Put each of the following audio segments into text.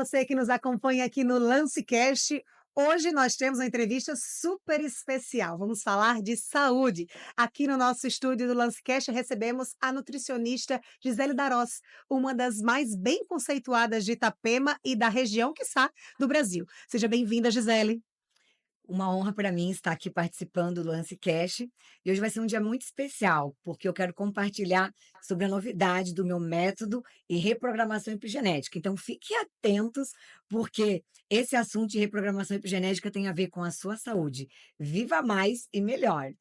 você que nos acompanha aqui no LanceCast. Hoje nós temos uma entrevista super especial. Vamos falar de saúde. Aqui no nosso estúdio do LanceCast recebemos a nutricionista Gisele Darós, uma das mais bem conceituadas de Itapema e da região, quiçá, do Brasil. Seja bem-vinda, Gisele. Uma honra para mim estar aqui participando do Lance Cash. E hoje vai ser um dia muito especial, porque eu quero compartilhar sobre a novidade do meu método e reprogramação epigenética. Então, fiquem atentos, porque esse assunto de reprogramação epigenética tem a ver com a sua saúde. Viva mais e melhor.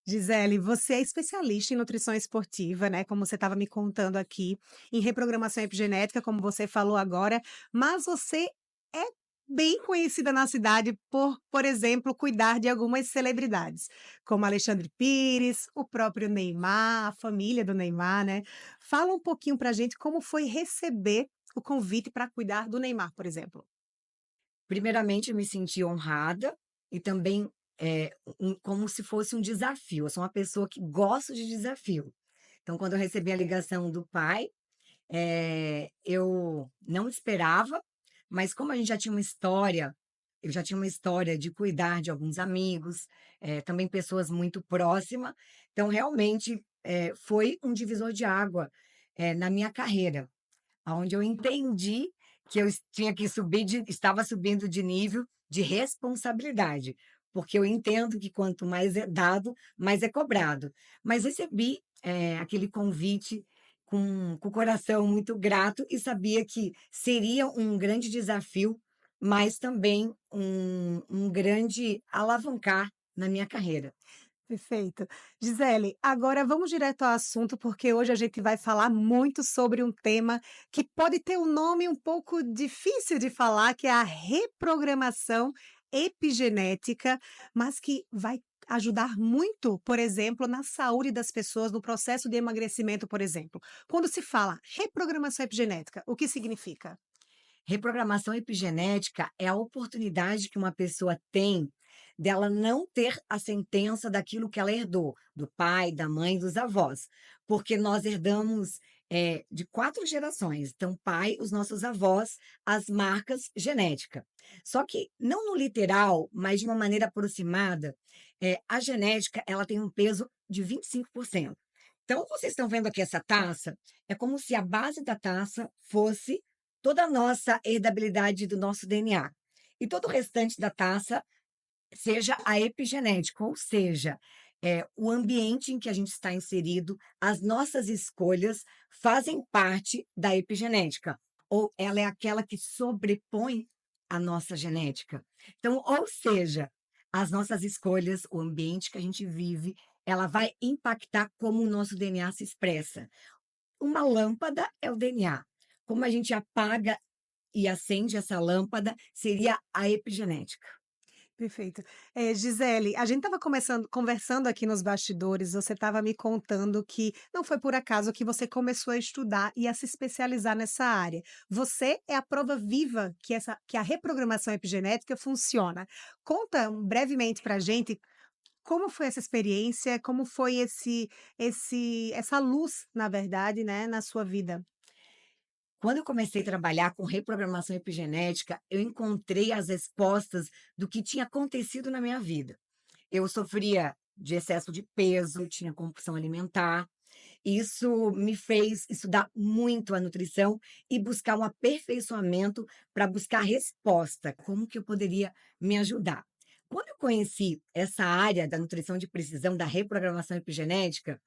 Gisele, você é especialista em nutrição esportiva, né? Como você estava me contando aqui, em reprogramação epigenética, como você falou agora, mas você é bem conhecida na cidade por exemplo, cuidar de algumas celebridades, como Alexandre Pires, o próprio Neymar, a família do Neymar, né? Fala um pouquinho pra gente como foi receber o convite para cuidar do Neymar, por exemplo. Primeiramente, eu me senti honrada e também como se fosse um desafio. Eu sou uma pessoa que gosto de desafio. Então, quando eu recebi a ligação do pai, eu não esperava, mas como a gente já tinha uma história, eu já tinha uma história de cuidar de alguns amigos, também pessoas muito próximas, então realmente, foi um divisor de água, na minha carreira, aonde eu entendi que tinha que estava subindo de nível de responsabilidade, porque eu entendo que quanto mais é dado, mais é cobrado. Mas recebi, aquele convite com o coração muito grato e sabia que seria um grande desafio, mas também um grande alavancar na minha carreira. Perfeito. Gisele, agora vamos direto ao assunto, porque hoje a gente vai falar muito sobre um tema que pode ter um nome um pouco difícil de falar, que é a reprogramação epigenética, mas que vai ajudar muito, por exemplo, na saúde das pessoas, no processo de emagrecimento, por exemplo. Quando se fala reprogramação epigenética, o que significa? Reprogramação epigenética é a oportunidade que uma pessoa tem dela não ter a sentença daquilo que ela herdou, do pai, da mãe, dos avós, porque nós herdamos de 4 gerações. Então, pai, os nossos avós, as marcas genética. Só que não no literal, mas de uma maneira aproximada, a genética ela tem um peso de 25%. Então, vocês estão vendo aqui essa taça? É como se a base da taça fosse toda a nossa herdabilidade do nosso DNA. E todo o restante da taça seja a epigenética, ou seja, o ambiente em que a gente está inserido, as nossas escolhas fazem parte da epigenética, ou ela é aquela que sobrepõe a nossa genética. Então, ou seja, as nossas escolhas, o ambiente que a gente vive, ela vai impactar como o nosso DNA se expressa. Uma lâmpada é o DNA. Como a gente apaga e acende essa lâmpada, seria a epigenética. Perfeito. Gisele, a gente estava conversando aqui nos bastidores, você estava me contando que não foi por acaso que você começou a estudar e a se especializar nessa área. Você é a prova viva que a reprogramação epigenética funciona. Conta brevemente para a gente como foi essa experiência, como foi essa luz, na verdade, né, na sua vida. Quando eu comecei a trabalhar com reprogramação epigenética, eu encontrei as respostas do que tinha acontecido na minha vida. Eu sofria de excesso de peso, tinha compulsão alimentar. Isso me fez estudar muito a nutrição e buscar um aperfeiçoamento para buscar resposta, como que eu poderia me ajudar. Quando eu conheci essa área da nutrição de precisão, da reprogramação epigenética,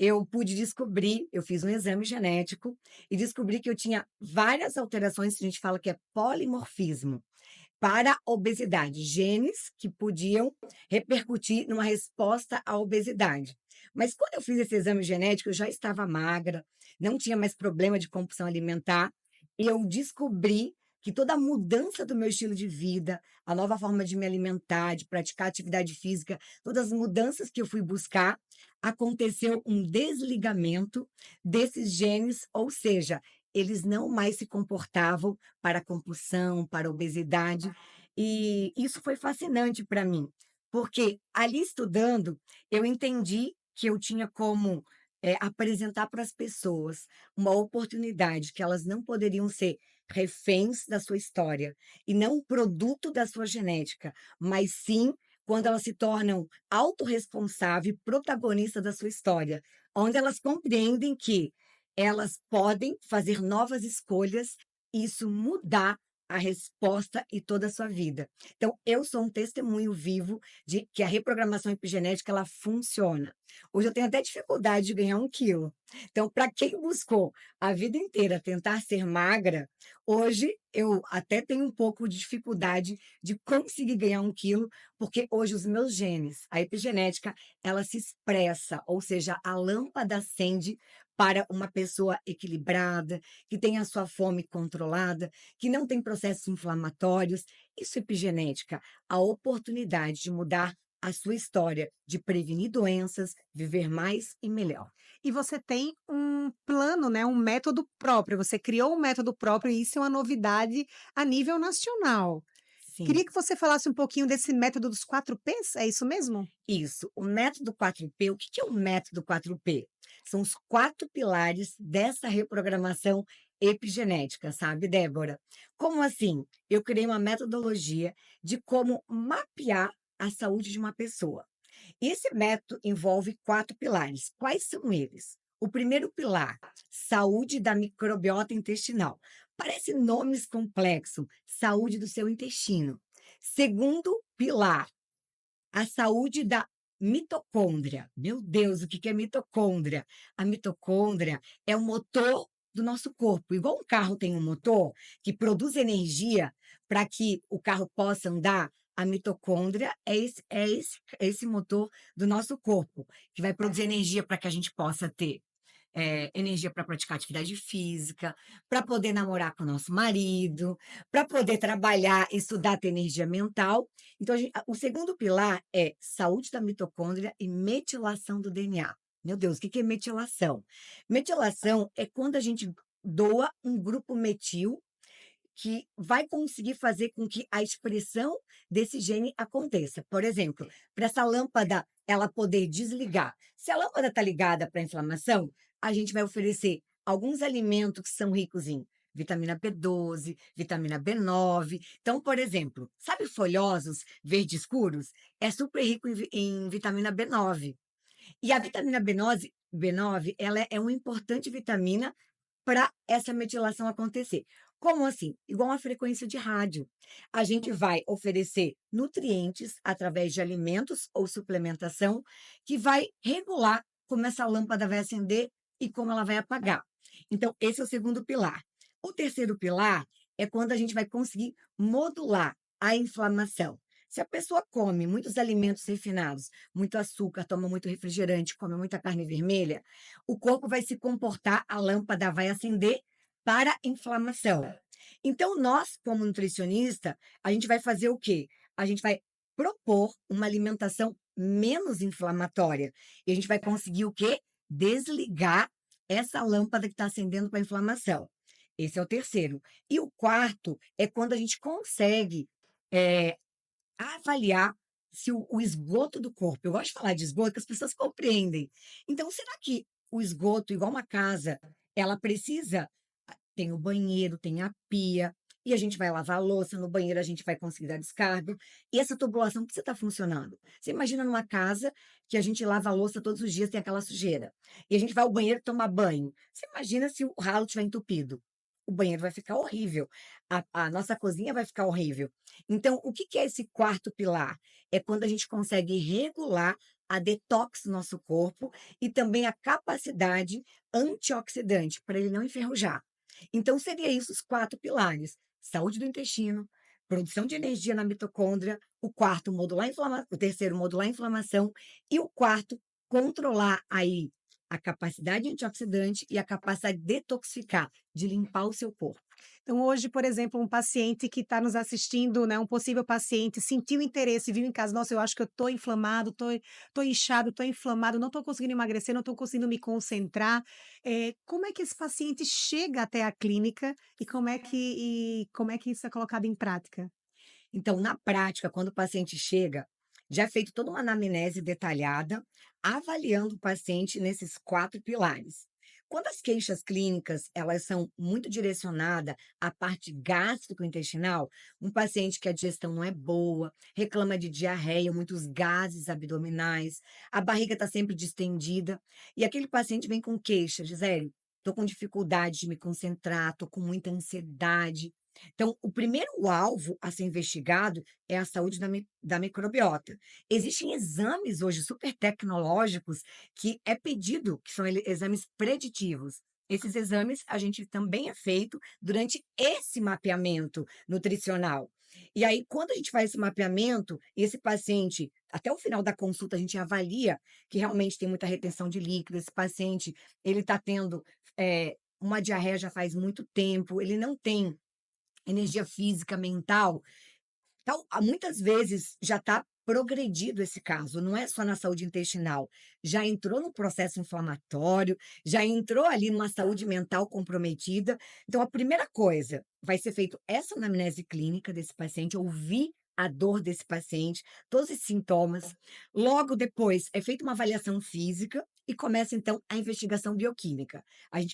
eu pude descobrir, eu fiz um exame genético e descobri que eu tinha várias alterações, que a gente fala que é polimorfismo, para obesidade, genes que podiam repercutir numa resposta à obesidade. Mas quando eu fiz esse exame genético, eu já estava magra, não tinha mais problema de compulsão alimentar, e eu descobri que toda a mudança do meu estilo de vida, a nova forma de me alimentar, de praticar atividade física, todas as mudanças que eu fui buscar, aconteceu um desligamento desses genes, ou seja, eles não mais se comportavam para a compulsão, para a obesidade, e isso foi fascinante para mim, porque ali estudando, eu entendi que eu tinha como, apresentar para as pessoas uma oportunidade que elas não poderiam ser reféns da sua história, e não o produto da sua genética, mas sim quando elas se tornam autorresponsável e protagonista da sua história, onde elas compreendem que elas podem fazer novas escolhas e isso mudar a resposta e toda a sua vida. Então, eu sou um testemunho vivo de que a reprogramação epigenética ela funciona. Hoje eu tenho até dificuldade de ganhar 1 quilo. Então, para quem buscou a vida inteira tentar ser magra, hoje eu até tenho um pouco de dificuldade de conseguir ganhar 1 quilo, porque hoje os meus genes, a epigenética, ela se expressa, ou seja, a lâmpada acende para uma pessoa equilibrada, que tem a sua fome controlada, que não tem processos inflamatórios. Isso é epigenética, a oportunidade de mudar a sua história, de prevenir doenças, viver mais e melhor. E você tem um plano, né, um método próprio, você criou um método próprio e isso é uma novidade a nível nacional. Sim. Queria que você falasse um pouquinho desse método dos 4 P's, é isso mesmo? Isso. O método 4P, o que que é o método 4P? São os 4 pilares dessa reprogramação epigenética, sabe, Débora? Como assim? Eu criei uma metodologia de como mapear a saúde de uma pessoa. Esse método envolve 4 pilares. Quais são eles? O primeiro pilar, saúde da microbiota intestinal. Parece nomes complexos, saúde do seu intestino. Segundo pilar, a saúde da mitocôndria. Meu Deus, o que que é mitocôndria? A mitocôndria é o motor do nosso corpo. Igual um carro tem um motor que produz energia para que o carro possa andar, a mitocôndria é esse motor do nosso corpo, que vai produzir energia para que a gente possa ter energia para praticar atividade física, para poder namorar com o nosso marido, para poder trabalhar, estudar, ter energia mental. Então, o segundo pilar é saúde da mitocôndria e metilação do DNA. Meu Deus, o que que é metilação? Metilação é quando a gente doa um grupo metil que vai conseguir fazer com que a expressão desse gene aconteça. Por exemplo, para essa lâmpada ela poder desligar. Se a lâmpada está ligada para inflamação, a gente vai oferecer alguns alimentos que são ricos em vitamina B12, vitamina B9. Então, por exemplo, sabe folhosos verdes escuros? É super rico em vitamina B9. E a vitamina B9 ela é uma importante vitamina para essa metilação acontecer. Como assim? Igual uma frequência de rádio. A gente vai oferecer nutrientes através de alimentos ou suplementação que vai regular como essa lâmpada vai acender e como ela vai apagar. Então, esse é o segundo pilar. O terceiro pilar é quando a gente vai conseguir modular a inflamação. Se a pessoa come muitos alimentos refinados, muito açúcar, toma muito refrigerante, come muita carne vermelha, o corpo vai se comportar, a lâmpada vai acender para inflamação. Então, nós, como nutricionista, a gente vai fazer o quê? A gente vai propor uma alimentação menos inflamatória. E a gente vai conseguir o quê? Desligar essa lâmpada que está acendendo para inflamação. Esse é o terceiro. E o quarto é quando a gente consegue eh, avaliar se o esgoto do corpo, eu gosto de falar de esgoto que as pessoas compreendem. Então, será que o esgoto, igual uma casa, ela precisa tem o banheiro, tem a pia, e a gente vai lavar a louça, no banheiro a gente vai conseguir dar descarga, e essa tubulação precisa estar funcionando. Você imagina numa casa que a gente lava a louça todos os dias, tem aquela sujeira, e a gente vai ao banheiro tomar banho. Você imagina se o ralo estiver entupido? O banheiro vai ficar horrível, a nossa cozinha vai ficar horrível. Então, o que que é esse quarto pilar? É quando a gente consegue regular a detox do nosso corpo e também a capacidade antioxidante, para ele não enferrujar. Então, seria isso os 4 pilares: saúde do intestino, produção de energia na mitocôndria, o quarto modular o terceiro modular a inflamação e o quarto controlar aí a capacidade antioxidante e a capacidade de detoxificar, de limpar o seu corpo. Então hoje, por exemplo, um paciente que está nos assistindo, né, um possível paciente, sentiu interesse, viu em casa: "Nossa, eu acho que eu estou inflamado, estou inchado, estou inflamado, não estou conseguindo emagrecer, não estou conseguindo me concentrar". Como é que esse paciente chega até a clínica e como é que isso é colocado em prática? Então, na prática, quando o paciente chega, já é feito toda uma anamnese detalhada, avaliando o paciente nesses 4 pilares. Quando as queixas clínicas, elas são muito direcionada à parte gástrico-intestinal, um paciente que a digestão não é boa, reclama de diarreia, muitos gases abdominais, a barriga está sempre distendida, e aquele paciente vem com queixa: "Gisele, estou com dificuldade de me concentrar, estou com muita ansiedade". Então, o primeiro alvo a ser investigado é a saúde da microbiota. Existem exames hoje super tecnológicos que é pedido, que são exames preditivos. Esses exames a gente também é feito durante esse mapeamento nutricional. E aí, quando a gente faz esse mapeamento, esse paciente, até o final da consulta, a gente avalia que realmente tem muita retenção de líquido, esse paciente, ele está tendo uma diarreia já faz muito tempo, ele não tem energia física, mental, então, muitas vezes já está progredido esse caso, não é só na saúde intestinal, já entrou no processo inflamatório, já entrou ali numa saúde mental comprometida. Então, a primeira coisa, vai ser feito essa anamnese clínica desse paciente, ouvir a dor desse paciente, todos esses sintomas. Logo depois, é feita uma avaliação física e começa então a investigação bioquímica.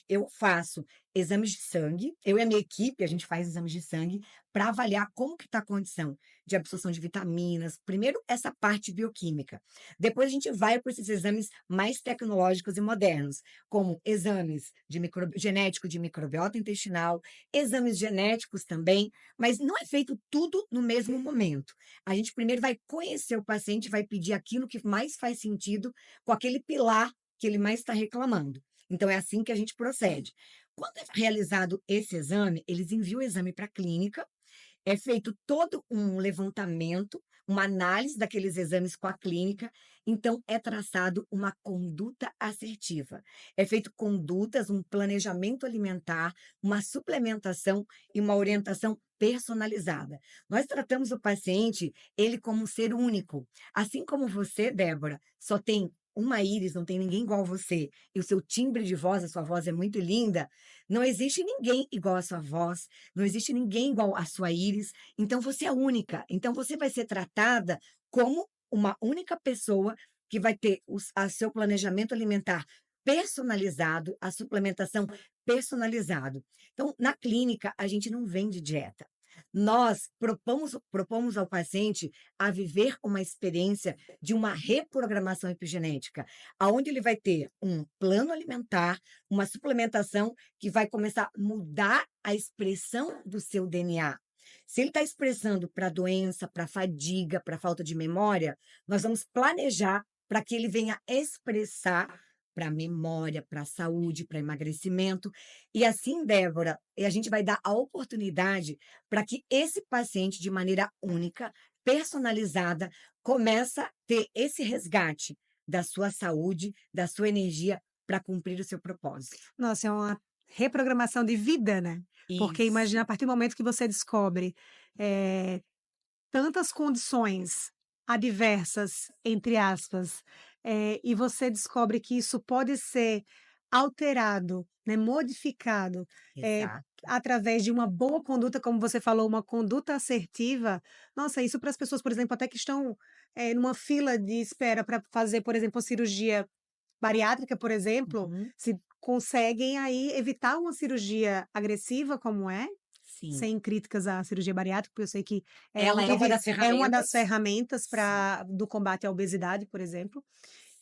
Eu faço exames de sangue, eu e a minha equipe, a gente faz exames de sangue para avaliar como que está a condição de absorção de vitaminas. Primeiro, essa parte bioquímica. Depois, a gente vai para esses exames mais tecnológicos e modernos, como exames de genético de microbiota intestinal, exames genéticos também, mas não é feito tudo no mesmo momento. A gente primeiro vai conhecer o paciente, vai pedir aquilo que mais faz sentido com aquele pilar que ele mais está reclamando. Então, é assim que a gente procede. Quando é realizado esse exame, eles enviam o exame para a clínica, é feito todo um levantamento, uma análise daqueles exames com a clínica, então é traçado uma conduta assertiva. É feito condutas, um planejamento alimentar, uma suplementação e uma orientação personalizada. Nós tratamos o paciente, ele como um ser único. Assim como você, Débora, só tem uma íris, não tem ninguém igual a você, e o seu timbre de voz, a sua voz é muito linda, não existe ninguém igual à sua voz, não existe ninguém igual à sua íris, então você é única. Então você vai ser tratada como uma única pessoa que vai ter seu planejamento alimentar personalizado, a suplementação personalizado. Então, na clínica, a gente não vende dieta. Nós propomos ao paciente a viver uma experiência de uma reprogramação epigenética, aonde ele vai ter um plano alimentar, uma suplementação que vai começar a mudar a expressão do seu DNA. Se ele está expressando para doença, para fadiga, para falta de memória, nós vamos planejar para que ele venha expressar para memória, para saúde, para emagrecimento. E assim, Débora, a gente vai dar a oportunidade para que esse paciente, de maneira única, personalizada, começa a ter esse resgate da sua saúde, da sua energia para cumprir o seu propósito. Nossa, é uma reprogramação de vida, né. Porque imagina a Isso. partir do momento que você descobre, eh, tantas condições "adversas", entre aspas, e você descobre que isso pode ser alterado, né, modificado, eh, Exato. através de uma boa conduta, como você falou, uma conduta assertiva. Nossa, isso para as pessoas, por exemplo, até que estão, numa fila de espera para fazer, por exemplo, uma cirurgia bariátrica, por exemplo, Uhum. se conseguem aí evitar uma cirurgia agressiva como é, Sim. sem críticas à cirurgia bariátrica, porque eu sei que Ela é uma das é uma das ferramentas. ferramentas Sim, para do combate à obesidade, por exemplo.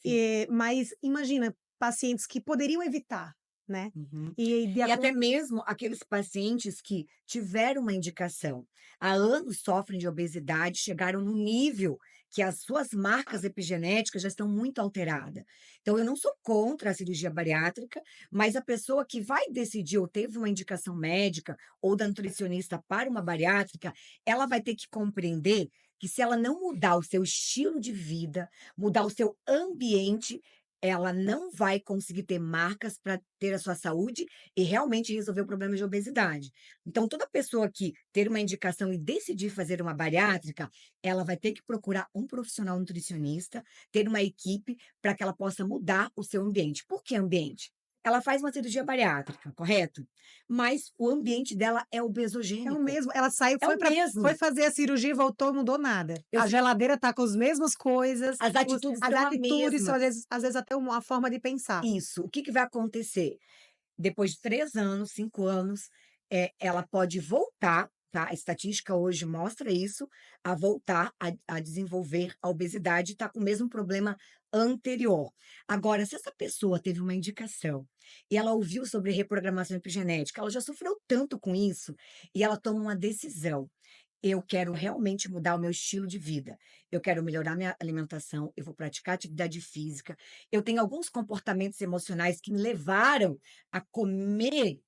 sim. Mas imagina, pacientes que poderiam evitar, né, Uhum. e de E até acon mesmo aqueles pacientes que tiveram uma indicação, há anos sofrem de obesidade, chegaram no nível que as suas marcas epigenéticas já estão muito alteradas. Então, eu não sou contra a cirurgia bariátrica, mas a pessoa que vai decidir ou teve uma indicação médica ou da nutricionista para uma bariátrica, ela vai ter que compreender que se ela não mudar o seu estilo de vida, mudar o seu ambiente, ela não vai conseguir ter marcas para ter a sua saúde e realmente resolver o problema de obesidade. Então, toda pessoa que ter uma indicação e decidir fazer uma bariátrica, ela vai ter que procurar um profissional nutricionista, ter uma equipe para que ela possa mudar o seu ambiente. Por que ambiente? ela faz uma cirurgia bariátrica, correto? Mas o ambiente dela é É o obesogênico. mesmo, ela saiu, É o foi mesmo. fazer a cirurgia e voltou, não mudou nada. Eu A se geladeira tá com as mesmas coisas, As atitudes as são a atitudes são mesma. às vezes até uma forma de pensar. Isso. O que que vai acontecer? Depois de 3 anos, 5 anos, ela pode voltar, tá, a estatística hoje mostra isso, a voltar a desenvolver a obesidade e tá com o mesmo problema anterior. Agora, se essa pessoa teve uma indicação e ela ouviu sobre reprogramação epigenética, ela já sofreu tanto com isso, e ela toma uma decisão: "Eu quero realmente mudar o meu estilo de vida, eu quero melhorar minha alimentação, eu vou praticar atividade física, eu tenho alguns comportamentos emocionais que me levaram a comer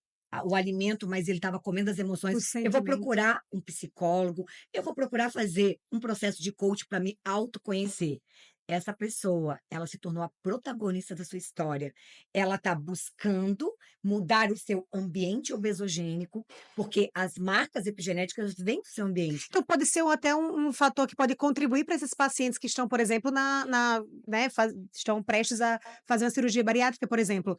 o alimento, mas ele estava comendo as emoções. Os Eu vou sentimentos. procurar um psicólogo, eu vou procurar fazer um processo de coach para me autoconhecer. Essa pessoa, ela se tornou a protagonista da sua história. Ela está buscando mudar o seu ambiente obesogênico, porque as marcas epigenéticas vêm do seu ambiente. Então pode ser até um fator que pode contribuir para esses pacientes que estão, por exemplo, né, estão prestes a fazer uma cirurgia bariátrica, por exemplo,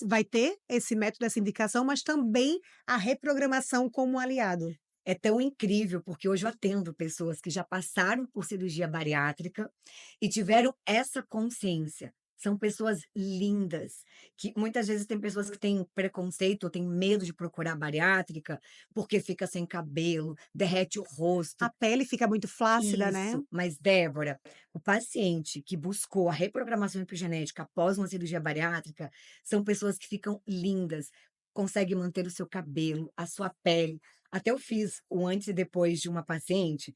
vai ter esse método, essa indicação, mas também a reprogramação como um aliado. É tão incrível, porque hoje eu atendo pessoas que já passaram por cirurgia bariátrica e tiveram essa consciência. São pessoas lindas, que muitas vezes tem pessoas que têm preconceito ou têm medo de procurar bariátrica, porque fica sem cabelo, derrete o A rosto. pele fica muito flácida, né. Isso, mas Débora, o paciente que buscou a reprogramação epigenética após uma cirurgia bariátrica, são pessoas que ficam lindas, conseguem manter o seu cabelo, a sua pele. Até eu fiz o antes e depois de uma paciente.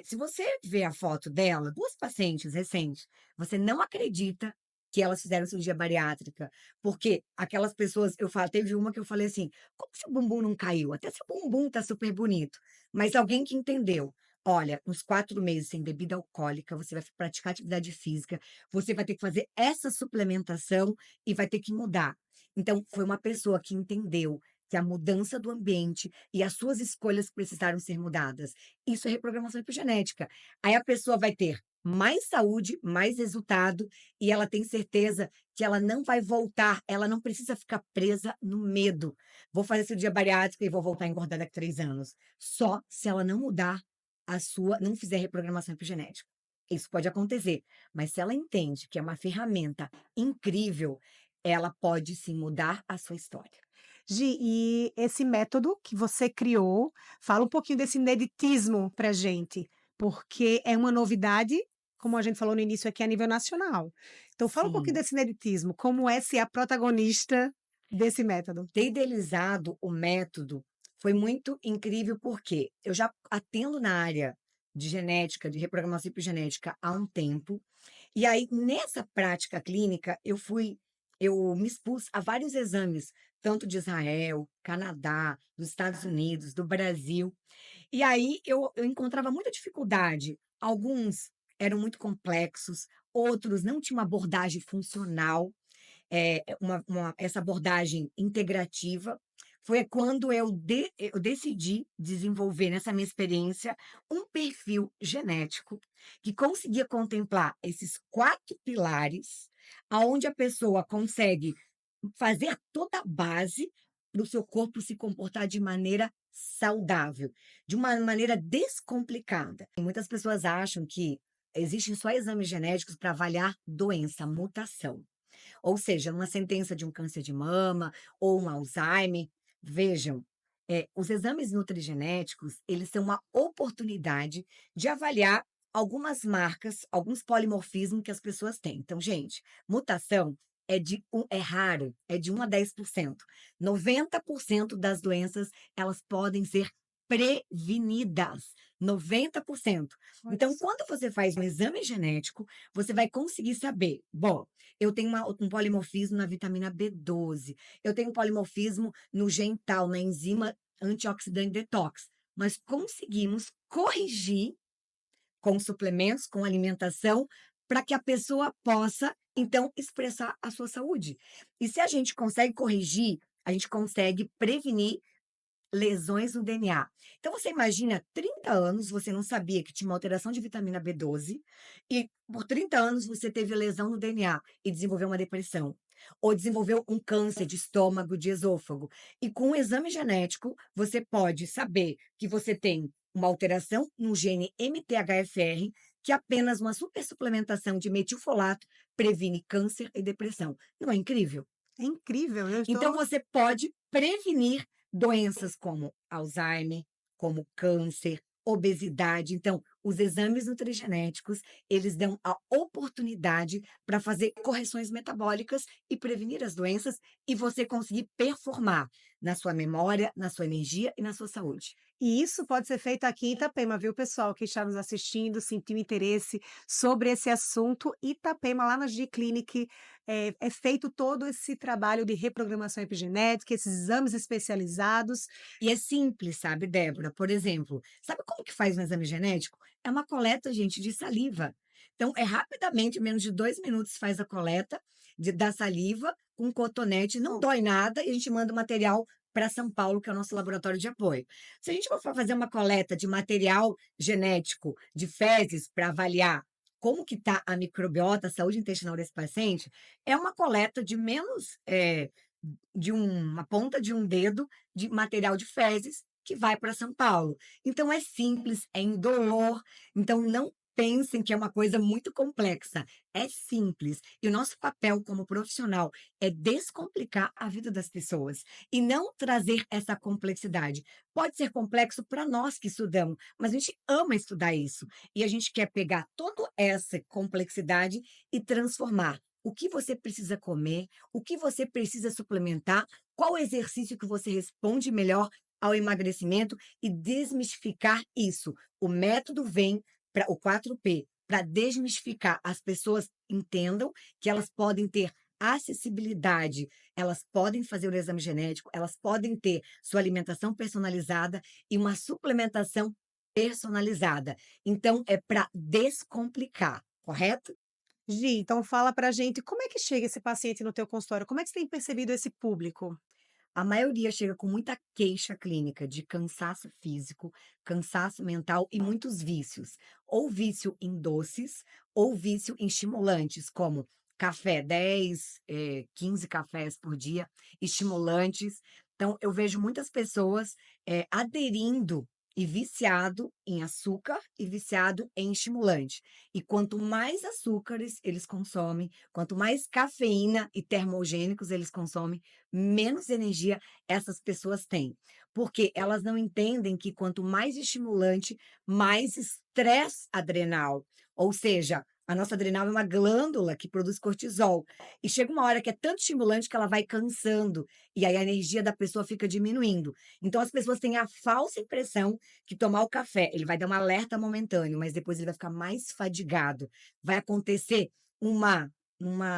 Se você vê a foto dela, 2 pacientes recentes, você não acredita que elas fizeram cirurgia bariátrica, porque aquelas pessoas, eu falo, teve uma que eu falei assim: "Como seu bumbum não caiu? Até seu bumbum tá super bonito". Mas alguém que entendeu: "Olha, uns 4 meses sem bebida alcoólica, você vai praticar atividade física, você vai ter que fazer essa suplementação e vai ter que mudar". Então, foi uma pessoa que entendeu que a mudança do ambiente e as suas escolhas precisaram ser mudadas. Isso é reprogramação epigenética. Aí a pessoa vai ter mais saúde, mais resultado, e ela tem certeza que ela não vai voltar, ela não precisa ficar presa no medo. "Vou fazer cirurgia bariátrica e vou voltar a engordar daqui a 3 anos". Só se ela não mudar não fizer reprogramação epigenética. Isso pode acontecer, mas se ela entende que é uma ferramenta incrível, ela pode sim mudar a sua história. Gi, e esse método que você criou, fala um pouquinho desse ineditismo pra gente, porque é uma novidade, como a gente falou no início aqui, a nível nacional. Então fala um pouquinho Sim. desse ineditismo, como é ser a protagonista desse método? Ter idealizado o método foi muito incrível, porque eu já atendo na área de genética, de reprogramação epigenética há um tempo, e aí nessa prática clínica eu me expus a vários exames, tanto de Israel, Canadá, dos Estados Unidos, do Brasil, e aí eu encontrava muita dificuldade. Alguns eram muito complexos, outros não tinham uma abordagem funcional, essa abordagem integrativa. Foi quando eu decidi desenvolver, nessa minha experiência, um perfil genético que conseguia contemplar esses 4 pilares, aonde a pessoa consegue fazer toda a base para o seu corpo se comportar de maneira saudável, de uma maneira descomplicada. E muitas pessoas acham que existem só exames genéticos para avaliar doença, mutação. Ou seja, numa sentença de um câncer de mama ou um Alzheimer. Vejam, os exames nutrigenéticos, eles são uma oportunidade de avaliar algumas marcas, alguns polimorfismos que as pessoas têm. Então, gente, mutação é raro, é de 1 a 10%. 90% das doenças, elas podem ser prevenidas. 90%. Olha Então, só. quando você faz um exame genético, você vai conseguir saber, bom, eu tenho um polimorfismo na vitamina B12, eu tenho um polimorfismo no gen tal, na enzima antioxidante detox. Nós conseguimos corrigir com suplementos, com alimentação, para que a pessoa possa, então, expressar a sua saúde. E se a gente consegue corrigir, a gente consegue prevenir lesões no DNA. Então você imagina 30 anos, você não sabia que tinha uma alteração de vitamina B12 e por 30 anos você teve lesão no DNA e desenvolveu uma depressão. ou desenvolveu um câncer de estômago, de esôfago. E com o exame genético, você pode saber que você tem uma alteração no gene MTHFR, que apenas uma supersuplementação de metilfolato previne câncer e depressão. Não é incrível? É incrível, eu Então estou você pode prevenir doenças como Alzheimer, como câncer, obesidade. Então, os exames nutrigenéticos, eles dão a oportunidade para fazer correções metabólicas e prevenir as doenças e você conseguir performar na sua memória, na sua energia e na sua saúde. e isso pode ser feito aqui em Itapema, viu, pessoal que está nos assistindo, sentiu interesse sobre esse assunto, Itapema, lá na G-Clinic, é feito todo esse trabalho de reprogramação epigenética, esses exames especializados. E é simples, sabe, Débora? Por exemplo, sabe como que faz um exame genético? É uma coleta, gente, de saliva. Então, é rapidamente, em menos de 2 minutos, faz a coleta da saliva com cotonete, não dói nada, e a gente manda o material para São Paulo, que é o nosso laboratório de apoio. Se a gente for fazer uma coleta de material genético de fezes para avaliar como que está a microbiota, a saúde intestinal desse paciente, é uma coleta de menos, de uma ponta de um dedo de material de fezes que vai para São Paulo. Então é simples, é indolor, então não pensem que é uma coisa muito complexa, é simples. E o nosso papel como profissional é descomplicar a vida das pessoas e não trazer essa complexidade. Pode ser complexo para nós que estudamos, mas a gente ama estudar isso e a gente quer pegar toda essa complexidade e transformar o que você precisa comer, o que você precisa suplementar, qual exercício que você responde melhor ao emagrecimento e desmistificar isso. O método vem para o 4P, para desmistificar. As pessoas entendam que elas podem ter acessibilidade, elas podem fazer o exame genético, elas podem ter sua alimentação personalizada e uma suplementação personalizada. Então, é para descomplicar, correto? Gi, então fala pra gente, como é que chega esse paciente no teu consultório? Como é que você tem percebido esse público? A maioria chega com muita queixa clínica de cansaço físico, cansaço mental e muitos vícios. Ou vício em doces, ou vício em estimulantes, como café, 10, 15 cafés por dia, estimulantes. Então, eu vejo muitas pessoas aderindo e viciado em açúcar e viciado em estimulante. E quanto mais açúcares eles consomem, quanto mais cafeína e termogênicos eles consomem, menos energia essas pessoas têm, porque elas não entendem que quanto mais estimulante, mais estresse adrenal, ou seja, a nossa adrenal é uma glândula que produz cortisol, e chega uma hora que é tanto estimulante que ela vai cansando, e aí a energia da pessoa fica diminuindo. Então as pessoas têm a falsa impressão que tomar o café, ele vai dar um alerta momentâneo, mas depois ele vai ficar mais fadigado, vai acontecer uma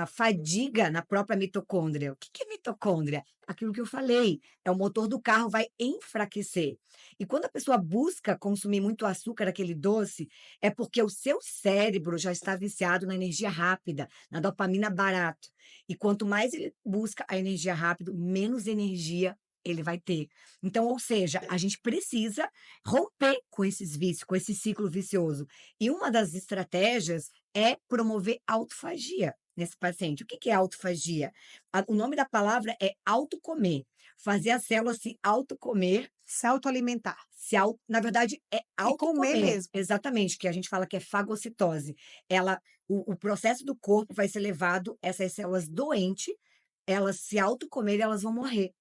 fadiga na própria mitocôndria. O que que é mitocôndria? Aquilo que eu falei, é o motor do carro, vai enfraquecer. E quando a pessoa busca consumir muito açúcar, aquele doce, é porque o seu cérebro já está viciado na energia rápida, na dopamina barato. E quanto mais ele busca a energia rápido, menos energia ele vai ter. Então, ou seja, a gente precisa romper com esses vícios, com esse ciclo vicioso. E uma das estratégias é promover autofagia nesse paciente. O que que é autofagia? O nome da palavra é autocomer, fazer a célula se autocomer, Se autoalimentar na verdade é e comer autocomer, mesmo. exatamente, que a gente fala que é fagocitose. O processo do corpo vai ser levado essas células doentes, elas se autocomerem, elas vão morrer.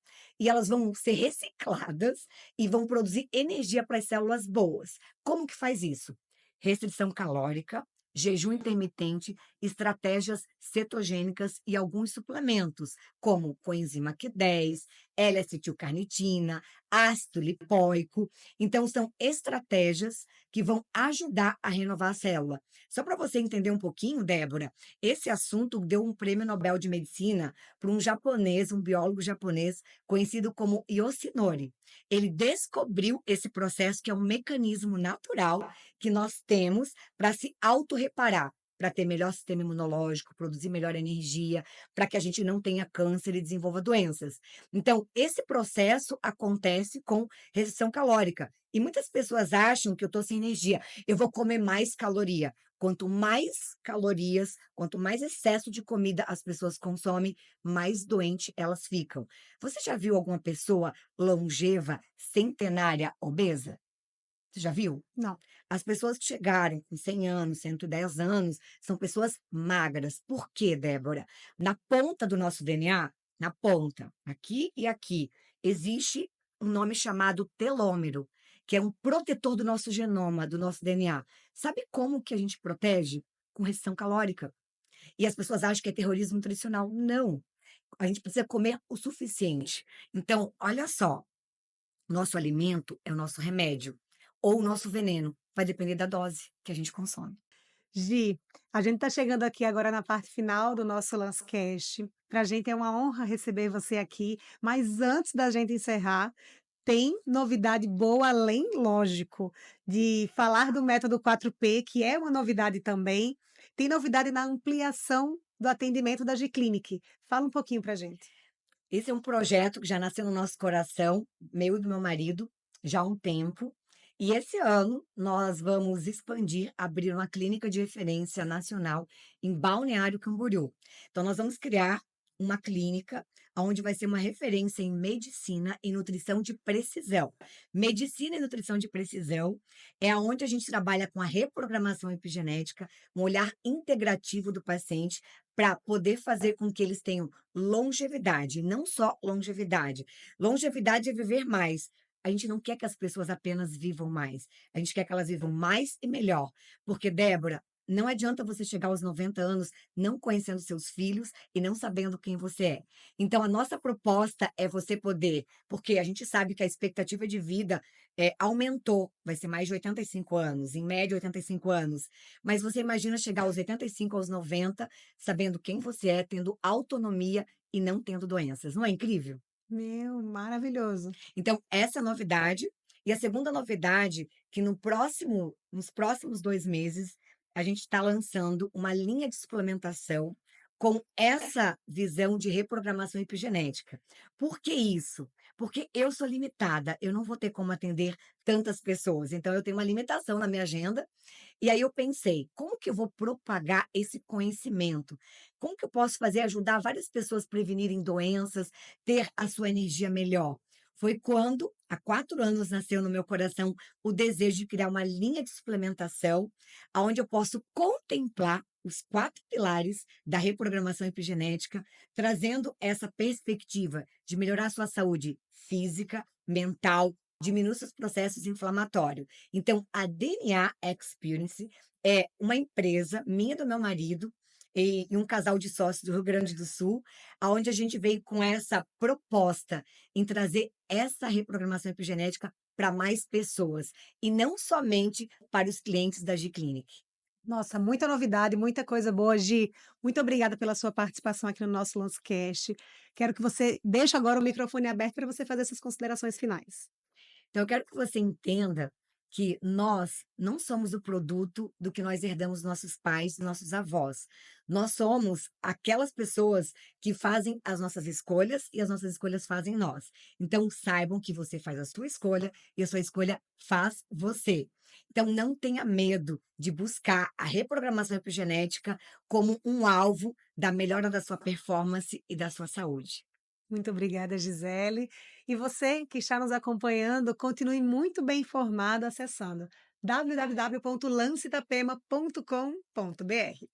E elas vão ser recicladas e vão produzir energia para as células boas. Como que faz isso? Restrição calórica, jejum intermitente, estratégias cetogênicas e alguns suplementos, como coenzima Q10, L-acetilcarnitina, ácido lipóico. Então, são estratégias que vão ajudar a renovar a célula. Só para você entender um pouquinho, Débora, esse assunto deu um prêmio Nobel de Medicina para um japonês, um biólogo japonês, conhecido como Yoshinori. Ele descobriu esse processo, que é um mecanismo natural que nós temos para se autorreparar, para ter melhor sistema imunológico, produzir melhor energia, para que a gente não tenha câncer e desenvolva doenças. Então, esse processo acontece com restrição calórica. E muitas pessoas acham que eu estou sem energia, eu vou comer mais caloria. Quanto mais calorias, quanto mais excesso de comida as pessoas consomem, mais doente elas ficam. Você já viu alguma pessoa longeva, centenária, obesa? Você já viu? Não. As pessoas que chegaram com 100 anos, 110 anos, são pessoas magras. Por quê, Débora? Na ponta do nosso DNA, na ponta, aqui e aqui, existe um nome chamado telômero, que é um protetor do nosso genoma, do nosso DNA. Sabe como que a gente protege? Com restrição calórica. E as pessoas acham que é terrorismo nutricional. Não. A gente precisa comer o suficiente. Então, olha só, nosso alimento é o nosso remédio ou o nosso veneno, vai depender da dose que a gente consome. Gi, a gente está chegando aqui agora na parte final do nosso LanceCast. Para a gente é uma honra receber você aqui, mas antes da gente encerrar, tem novidade boa, além, lógico, de falar do método 4P, que é uma novidade também. Tem novidade na ampliação do atendimento da G-Clinic. Fala um pouquinho para a gente. Esse é um projeto que já nasceu no nosso coração, meu e do meu marido, já há um tempo. E esse ano nós vamos expandir, abrir uma clínica de referência nacional em Balneário Camboriú. Então, nós vamos criar uma clínica onde vai ser uma referência em medicina e nutrição de precisão. Medicina e nutrição de precisão é onde a gente trabalha com a reprogramação epigenética, um olhar integrativo do paciente para poder fazer com que eles tenham longevidade, não só longevidade. Longevidade é viver mais. A gente não quer que as pessoas apenas vivam mais. A gente quer que elas vivam mais e melhor. Porque, Débora, não adianta você chegar aos 90 anos não conhecendo seus filhos e não sabendo quem você é. Então, a nossa proposta é você poder, porque a gente sabe que a expectativa de vida aumentou, vai ser mais de 85 anos, em média 85 anos. Mas você imagina chegar aos 85, aos 90, sabendo quem você é, tendo autonomia e não tendo doenças. Não é incrível? Meu, maravilhoso. Então, essa é a novidade. E a segunda novidade, que nos próximos 2 meses, a gente está lançando uma linha de suplementação com essa visão de reprogramação epigenética. Por que isso? Porque eu sou limitada, eu não vou ter como atender tantas pessoas. Então, eu tenho uma limitação na minha agenda. E aí eu pensei, como que eu vou propagar esse conhecimento? Como que eu posso fazer ajudar várias pessoas a prevenirem doenças, ter a sua energia melhor? Foi quando, há 4 anos, nasceu no meu coração o desejo de criar uma linha de suplementação, onde eu posso contemplar os 4 pilares da reprogramação epigenética, trazendo essa perspectiva de melhorar a sua saúde física, mental, diminuir seus processos inflamatórios. Então, a DNA Experience é uma empresa minha e do meu marido e um casal de sócios do Rio Grande do Sul, aonde a gente veio com essa proposta em trazer essa reprogramação epigenética para mais pessoas e não somente para os clientes da G-Clinic. Nossa, muita novidade, muita coisa boa, Gi. Muito obrigada pela sua participação aqui no nosso LanceCast. Quero que você deixe agora o microfone aberto para você fazer essas considerações finais. Então, eu quero que você entenda que nós não somos o produto do que nós herdamos dos nossos pais, dos nossos avós. Nós somos aquelas pessoas que fazem as nossas escolhas e as nossas escolhas fazem nós. Então, saibam que você faz a sua escolha e a sua escolha faz você. Então, não tenha medo de buscar a reprogramação epigenética como um alvo da melhora da sua performance e da sua saúde. Muito obrigada, Gisele. E você que está nos acompanhando, continue muito bem informado acessando www.lancetapema.com.br.